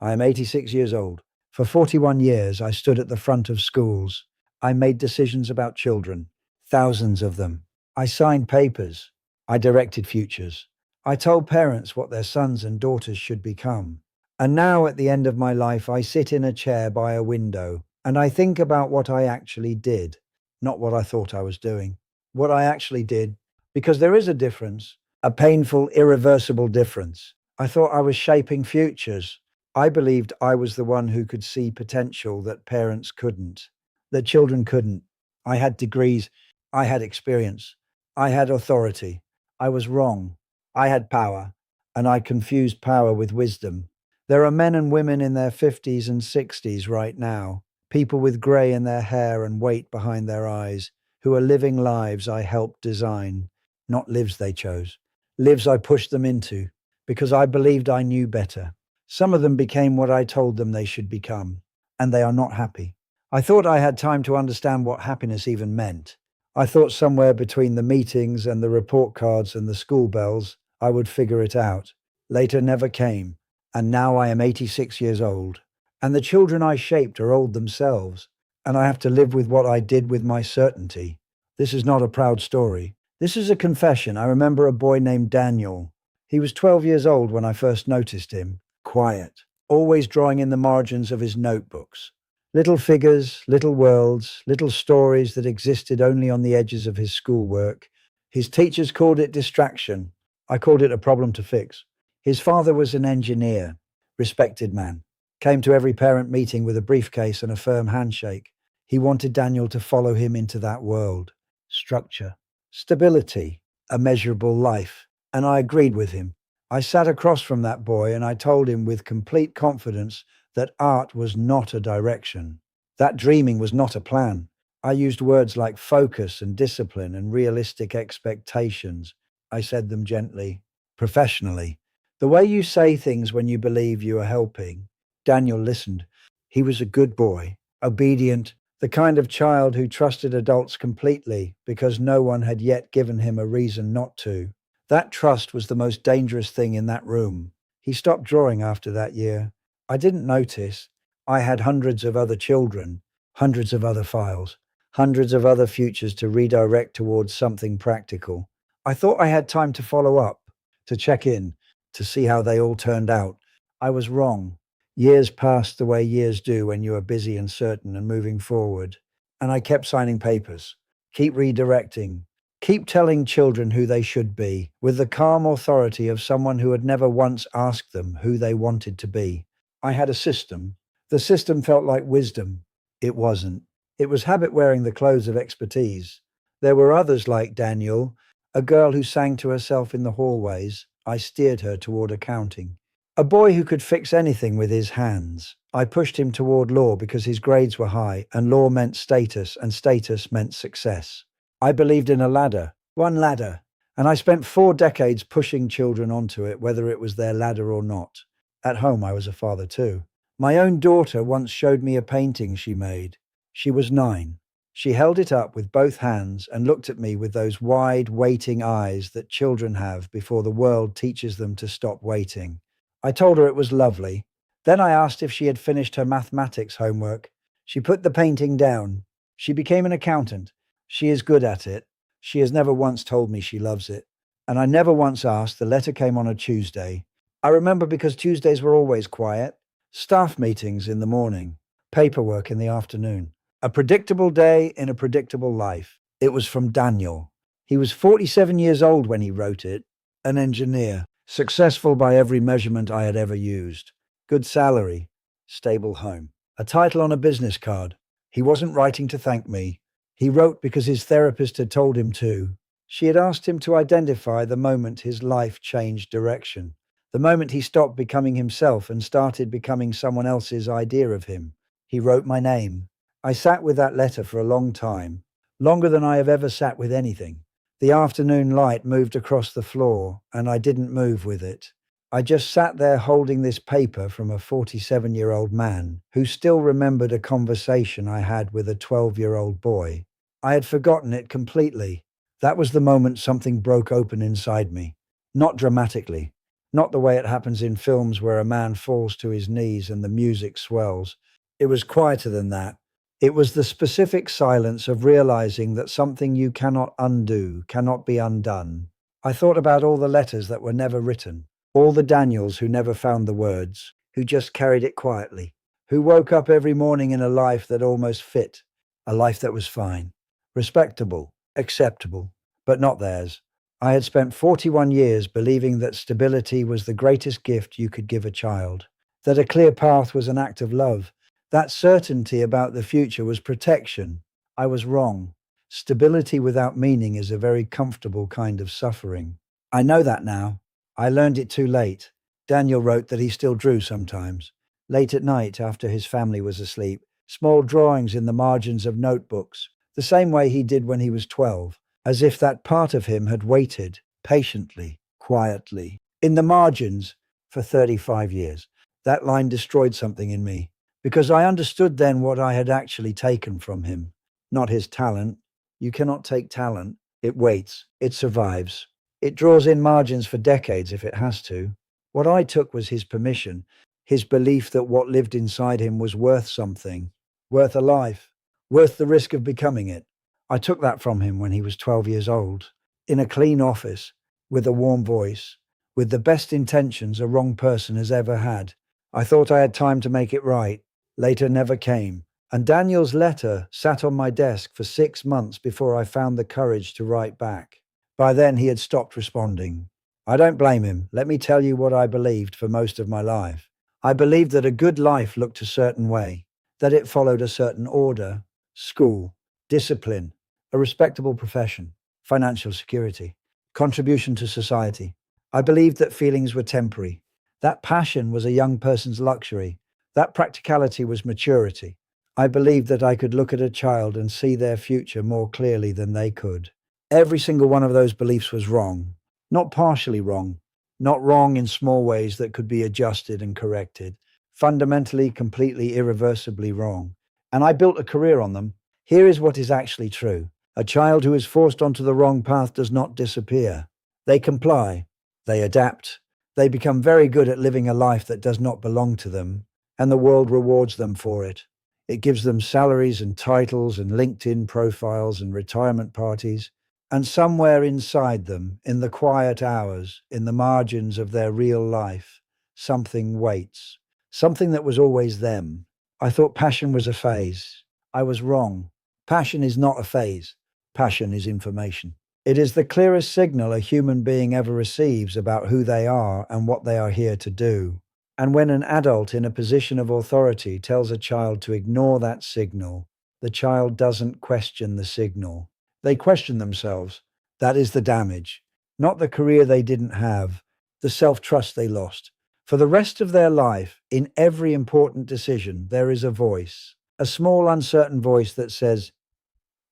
I am 86 years old. For 41 years, I stood at the front of schools. I made decisions about children, thousands of them. I signed papers. I directed futures. I told parents what their sons and daughters should become. And now, at the end of my life, I sit in a chair by a window and I think about what I actually did, not what I thought I was doing. What I actually did, because there is a difference, a painful, irreversible difference. I thought I was shaping futures. I believed I was the one who could see potential that parents couldn't, that children couldn't. I had degrees, I had experience, I had authority. I was wrong. I had power, and I confused power with wisdom. There are men and women in their 50s and 60s right now, people with grey in their hair and weight behind their eyes, who are living lives I helped design, not lives they chose, lives I pushed them into, because I believed I knew better. Some of them became what I told them they should become, and they are not happy. I thought I had time to understand what happiness even meant. I thought somewhere between the meetings and the report cards and the school bells, I would figure it out. Later never came, and now I am 86 years old. And the children I shaped are old themselves, and I have to live with what I did with my certainty. This is not a proud story. This is a confession. I remember a boy named Daniel. He was 12 years old when I first noticed him. Quiet, always drawing in the margins of his notebooks. Little figures, little worlds, little stories that existed only on the edges of his schoolwork. His teachers called it distraction. I called it a problem to fix. His father was an engineer, respected man. Came to every parent meeting with a briefcase and a firm handshake. He wanted Daniel to follow him into that world. Structure, stability, a measurable life. And I agreed with him. I sat across from that boy and I told him with complete confidence that art was not a direction. That dreaming was not a plan. I used words like focus and discipline and realistic expectations. I said them gently, professionally. The way you say things when you believe you are helping. Daniel listened. He was a good boy, obedient, the kind of child who trusted adults completely because no one had yet given him a reason not to. That trust was the most dangerous thing in that room. He stopped drawing after that year. I didn't notice. I had hundreds of other children, hundreds of other files, hundreds of other futures to redirect towards something practical. I thought I had time to follow up, to check in, to see how they all turned out. I was wrong. Years passed the way years do when you are busy and certain and moving forward. And I kept signing papers, keep redirecting, keep telling children who they should be, with the calm authority of someone who had never once asked them who they wanted to be. I had a system. The system felt like wisdom. It wasn't. It was habit wearing the clothes of expertise. There were others like Daniel, a girl who sang to herself in the hallways. I steered her toward accounting. A boy who could fix anything with his hands. I pushed him toward law because his grades were high, and law meant status, and status meant success. I believed in a ladder, one ladder, and I spent 4 decades pushing children onto it, whether it was their ladder or not. At home, I was a father too. My own daughter once showed me a painting she made. She was 9. She held it up with both hands and looked at me with those wide, waiting eyes that children have before the world teaches them to stop waiting. I told her it was lovely. Then I asked if she had finished her mathematics homework. She put the painting down. She became an accountant. She is good at it. She has never once told me she loves it. And I never once asked. The letter came on a Tuesday. I remember because Tuesdays were always quiet. Staff meetings in the morning. Paperwork in the afternoon. A predictable day in a predictable life. It was from Daniel. He was 47 years old when he wrote it. An engineer. Successful by every measurement I had ever used. Good salary. Stable home. A title on a business card. He wasn't writing to thank me. He wrote because his therapist had told him to. She had asked him to identify the moment his life changed direction. The moment he stopped becoming himself and started becoming someone else's idea of him. He wrote my name. I sat with that letter for a long time. Longer than I have ever sat with anything. The afternoon light moved across the floor, and I didn't move with it. I just sat there holding this paper from a 47-year-old man who still remembered a conversation I had with a 12-year-old boy. I had forgotten it completely. That was the moment something broke open inside me. Not dramatically. Not the way it happens in films where a man falls to his knees and the music swells. It was quieter than that. It was the specific silence of realizing that something you cannot undo cannot be undone. I thought about all the letters that were never written, all the Daniels who never found the words, who just carried it quietly, who woke up every morning in a life that almost fit, a life that was fine, respectable, acceptable, but not theirs. I had spent 41 years believing that stability was the greatest gift you could give a child, that a clear path was an act of love, that certainty about the future was protection. I was wrong. Stability without meaning is a very comfortable kind of suffering. I know that now. I learned it too late. Daniel wrote that he still drew sometimes, late at night after his family was asleep, small drawings in the margins of notebooks, the same way he did when he was 12, as if that part of him had waited patiently, quietly, in the margins for 35 years. That line destroyed something in me, because I understood then what I had actually taken from him. Not his talent. You cannot take talent. It waits. It survives. It draws in margins for decades if it has to. What I took was his permission, his belief that what lived inside him was worth something, worth a life, worth the risk of becoming it. I took that from him when he was 12 years old, in a clean office, with a warm voice, with the best intentions a wrong person has ever had. I thought I had time to make it right. Later never came. And Daniel's letter sat on my desk for 6 months before I found the courage to write back. By then, he had stopped responding. I don't blame him. Let me tell you what I believed for most of my life. I believed that a good life looked a certain way, that it followed a certain order, school, discipline, a respectable profession, financial security, contribution to society. I believed that feelings were temporary, that passion was a young person's luxury, that practicality was maturity. I believed that I could look at a child and see their future more clearly than they could. Every single one of those beliefs was wrong, not partially wrong, not wrong in small ways that could be adjusted and corrected, fundamentally, completely, irreversibly wrong. And I built a career on them. Here is what is actually true. A child who is forced onto the wrong path does not disappear. They comply, they adapt, they become very good at living a life that does not belong to them, and the world rewards them for it. It gives them salaries and titles and LinkedIn profiles and retirement parties. And somewhere inside them, in the quiet hours, in the margins of their real life, something waits. Something that was always them. I thought passion was a phase. I was wrong. Passion is not a phase. Passion is information. It is the clearest signal a human being ever receives about who they are and what they are here to do. And when an adult in a position of authority tells a child to ignore that signal, the child doesn't question the signal. They question themselves. That is the damage. Not the career they didn't have, the self-trust they lost. For the rest of their life, in every important decision, there is a voice, a small, uncertain voice that says,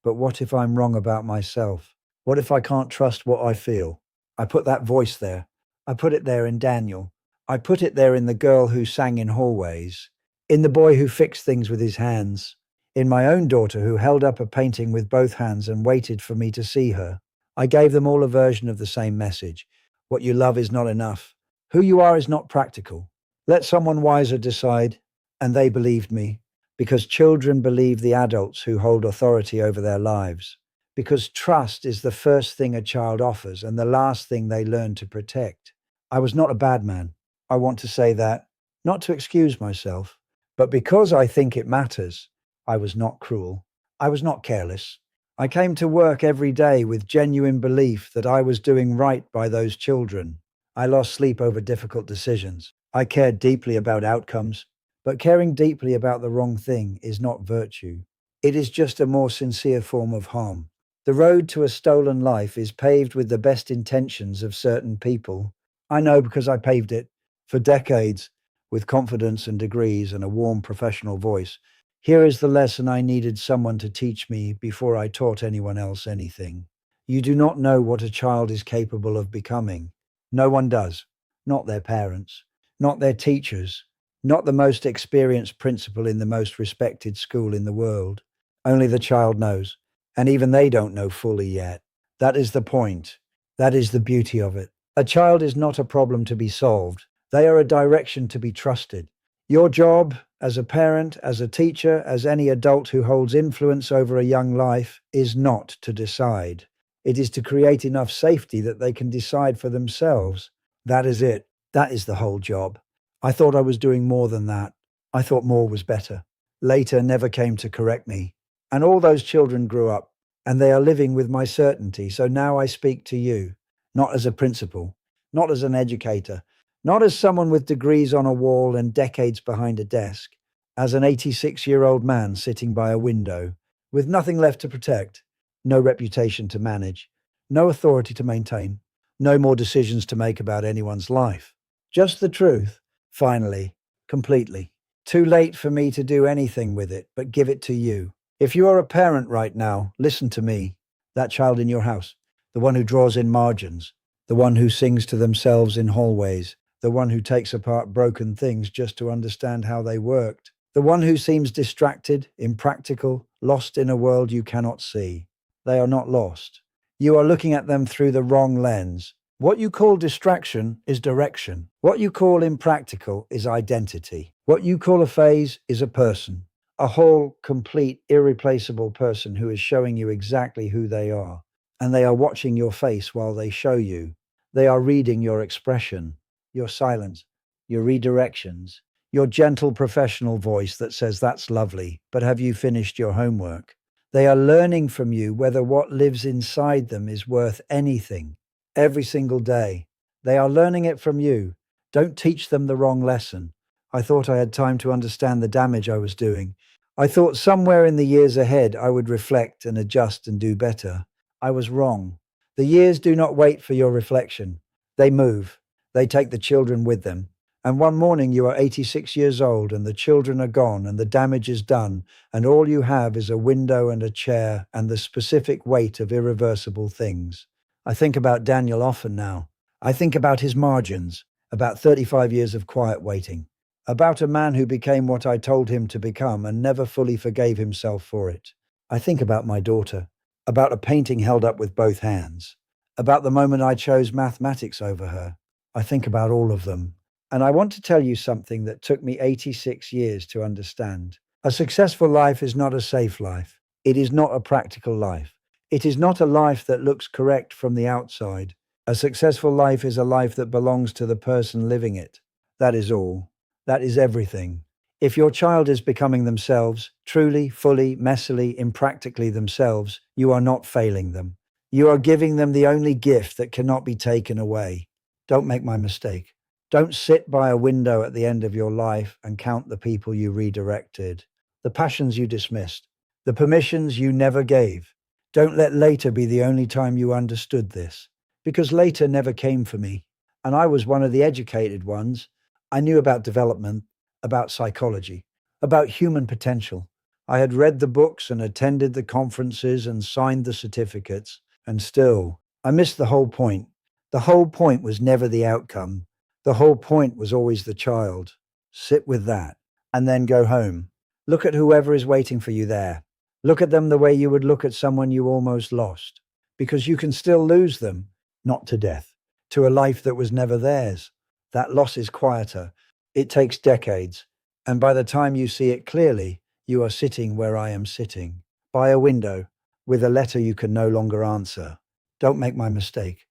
but what if I'm wrong about myself? What if I can't trust what I feel? I put that voice there. I put it there in Daniel. I put it there in the girl who sang in hallways, in the boy who fixed things with his hands, in my own daughter who held up a painting with both hands and waited for me to see her. I gave them all a version of the same message. What you love is not enough. Who you are is not practical. Let someone wiser decide. And they believed me, because children believe the adults who hold authority over their lives. Because trust is the first thing a child offers and the last thing they learn to protect. I was not a bad man. I want to say that, not to excuse myself, but because I think it matters. I was not cruel. I was not careless. I came to work every day with genuine belief that I was doing right by those children. I lost sleep over difficult decisions. I cared deeply about outcomes, but caring deeply about the wrong thing is not virtue. It is just a more sincere form of harm. The road to a stolen life is paved with the best intentions of certain people. I know because I paved it for decades with confidence and degrees and a warm professional voice. Here is the lesson I needed someone to teach me before I taught anyone else anything. You do not know what a child is capable of becoming. No one does. Not their parents, not their teachers, not the most experienced principal in the most respected school in the world. Only the child knows, and even they don't know fully yet. That is the point. That is the beauty of it. A child is not a problem to be solved. They are a direction to be trusted. Your job as a parent, as a teacher, as any adult who holds influence over a young life is not to decide. It is to create enough safety that they can decide for themselves. That is it. That is the whole job. I thought I was doing more than that. I thought more was better. Later never came to correct me. And all those children grew up, and they are living with my certainty. So now I speak to you, not as a principal, not as an educator, not as someone with degrees on a wall and decades behind a desk, as an 86-year-old man sitting by a window, with nothing left to protect, no reputation to manage, no authority to maintain, no more decisions to make about anyone's life. Just the truth, finally, completely. Too late for me to do anything with it, but give it to you. If you are a parent right now, listen to me. That child in your house, the one who draws in margins, the one who sings to themselves in hallways, the one who takes apart broken things just to understand how they worked, the one who seems distracted, impractical, lost in a world you cannot see. They are not lost. You are looking at them through the wrong lens. What you call distraction is direction. What you call impractical is identity. What you call a phase is a person. A whole, complete, irreplaceable person who is showing you exactly who they are. And they are watching your face while they show you. They are reading your expression, your silence, your redirections, your gentle professional voice that says, "That's lovely, but have you finished your homework?" They are learning from you whether what lives inside them is worth anything. Every single day. They are learning it from you. Don't teach them the wrong lesson. I thought I had time to understand the damage I was doing. I thought somewhere in the years ahead I would reflect and adjust and do better. I was wrong. The years do not wait for your reflection. They move. They take the children with them. And one morning you are 86 years old and the children are gone and the damage is done and all you have is a window and a chair and the specific weight of irreversible things. I think about Daniel often now. I think about his margins, about 35 years of quiet waiting, about a man who became what I told him to become and never fully forgave himself for it. I think about my daughter, about a painting held up with both hands, about the moment I chose mathematics over her. I think about all of them. And I want to tell you something that took me 86 years to understand. A successful life is not a safe life. It is not a practical life. It is not a life that looks correct from the outside. A successful life is a life that belongs to the person living it. That is all. That is everything. If your child is becoming themselves, truly, fully, messily, impractically themselves, you are not failing them. You are giving them the only gift that cannot be taken away. Don't make my mistake. Don't sit by a window at the end of your life and count the people you redirected, the passions you dismissed, the permissions you never gave. Don't let later be the only time you understood this, because later never came for me. And I was one of the educated ones. I knew about development, about psychology, about human potential. I had read the books and attended the conferences and signed the certificates, and still, I missed the whole point. The whole point was never the outcome. The whole point was always the child. Sit with that, and then go home. Look at whoever is waiting for you there. Look at them the way you would look at someone you almost lost, because you can still lose them, not to death, to a life that was never theirs. That loss is quieter. It takes decades, and by the time you see it clearly, you are sitting where I am sitting, by a window, with a letter you can no longer answer. Don't make my mistake.